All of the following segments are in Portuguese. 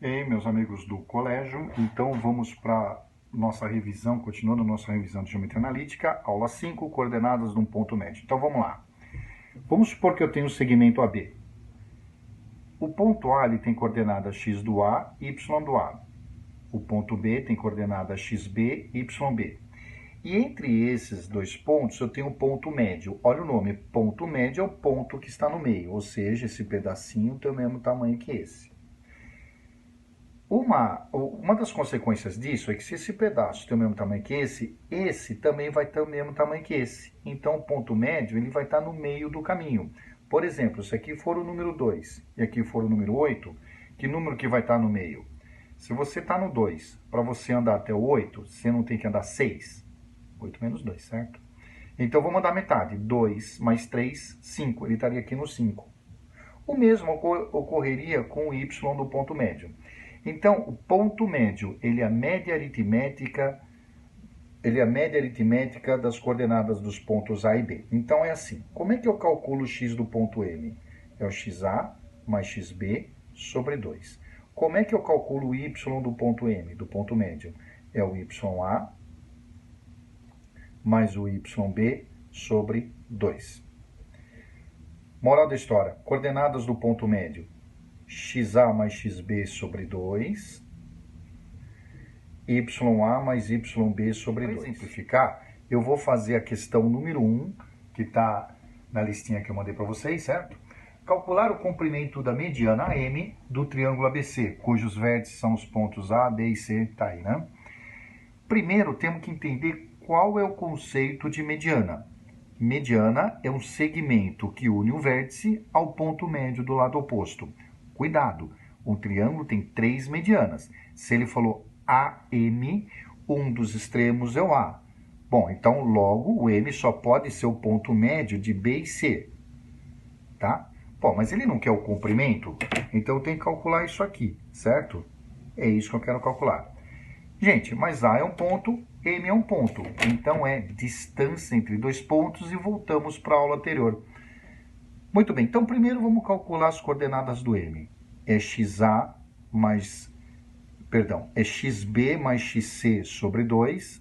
E aí, meus amigos do colégio, então vamos para nossa revisão, continuando nossa revisão de geometria analítica, aula 5, coordenadas de um ponto médio. Então vamos lá. Vamos supor que eu tenho o segmento AB. O ponto A ele tem coordenada x do A, y do A. O ponto B tem coordenada xb, yb. E entre esses dois pontos eu tenho o ponto médio. Olha o nome, ponto médio é o ponto que está no meio, ou seja, esse pedacinho tem o mesmo tamanho que esse. Uma das consequências disso é que se esse pedaço tem o mesmo tamanho que esse também vai ter o mesmo tamanho que esse. Então, o ponto médio ele vai estar no meio do caminho. Por exemplo, se aqui for o número 2 e aqui for o número 8, que número que vai estar no meio? Se você está no 2, para você andar até o 8, você não tem que andar 6? 8 menos 2, certo? Então, vamos andar metade. 2 mais 3, 5. Ele estaria aqui no 5. O mesmo ocorreria com o y do ponto médio. Então, o ponto médio, ele é a média aritmética das coordenadas dos pontos A e B. Então, é assim. Como é que eu calculo o x do ponto M? É o xa mais xb sobre 2. Como é que eu calculo o y do ponto M, do ponto médio? É o ya mais o yb sobre 2. Moral da história. Coordenadas do ponto médio. xa mais xb sobre 2, ya mais yb sobre 2. Para simplificar, eu vou fazer a questão número 1, que está na listinha que eu mandei para vocês, certo? Calcular o comprimento da mediana AM do triângulo ABC, cujos vértices são os pontos A, B e C, tá aí, né? Primeiro, temos que entender qual é o conceito de mediana. Mediana é um segmento que une o vértice ao ponto médio do lado oposto. Cuidado, um triângulo tem 3 medianas. Se ele falou AM, um dos extremos é o A. Bom, então logo o M só pode ser o ponto médio de B e C. Tá? Bom, mas ele não quer o comprimento, então eu tenho que calcular isso aqui, certo? É isso que eu quero calcular. Gente, mas A é um ponto, M é um ponto. Então é distância entre dois pontos e voltamos para a aula anterior. Muito bem, então primeiro vamos calcular as coordenadas do M. É xb mais xc sobre 2,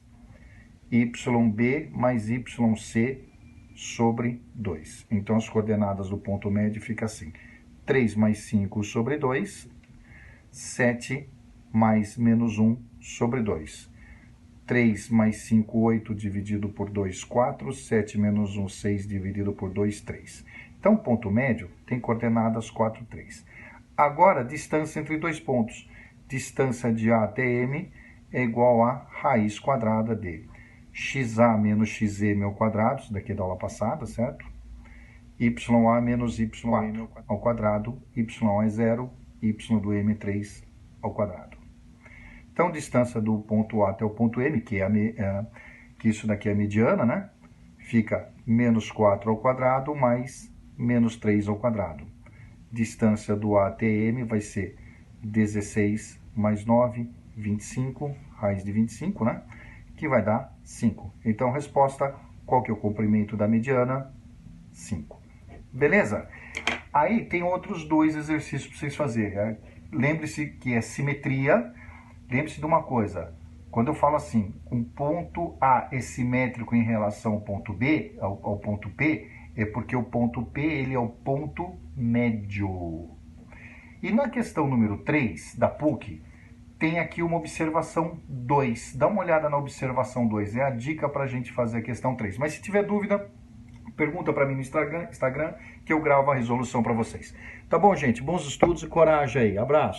yb mais yc sobre 2. Então as coordenadas do ponto médio ficam assim. 3 mais 5 sobre 2, 7 mais menos 1 sobre 2. 3 mais 5, 8 dividido por 2, 4. 7 menos 1, 6 dividido por 2, 3. Então, o ponto médio tem coordenadas 4, 3. Agora, distância entre dois pontos. Distância de A até M é igual a raiz quadrada de xa menos xm ao quadrado, isso daqui é da aula passada, certo? Ya menos y ao quadrado, y é 0, y do M é 3 ao quadrado. Então, distância do ponto A até o ponto M, que isso daqui é a mediana, né? Fica menos 4 ao quadrado mais menos 3 ao quadrado. Distância do A até M vai ser 16 mais 9, 25, raiz de 25, né? Que vai dar 5. Então, resposta, qual que é o comprimento da mediana? 5. Beleza? Aí tem outros dois exercícios para vocês fazerem. Lembre-se que é simetria. Lembre-se de uma coisa. Quando eu falo assim, um ponto A é simétrico em relação ao ponto B, ao ponto P, é porque o ponto P ele é o ponto médio. E na questão número 3 da PUC, tem aqui uma observação 2. Dá uma olhada na observação 2. É a dica para a gente fazer a questão 3. Mas se tiver dúvida, pergunta para mim no Instagram que eu gravo a resolução para vocês. Tá bom, gente? Bons estudos e coragem aí. Abraço.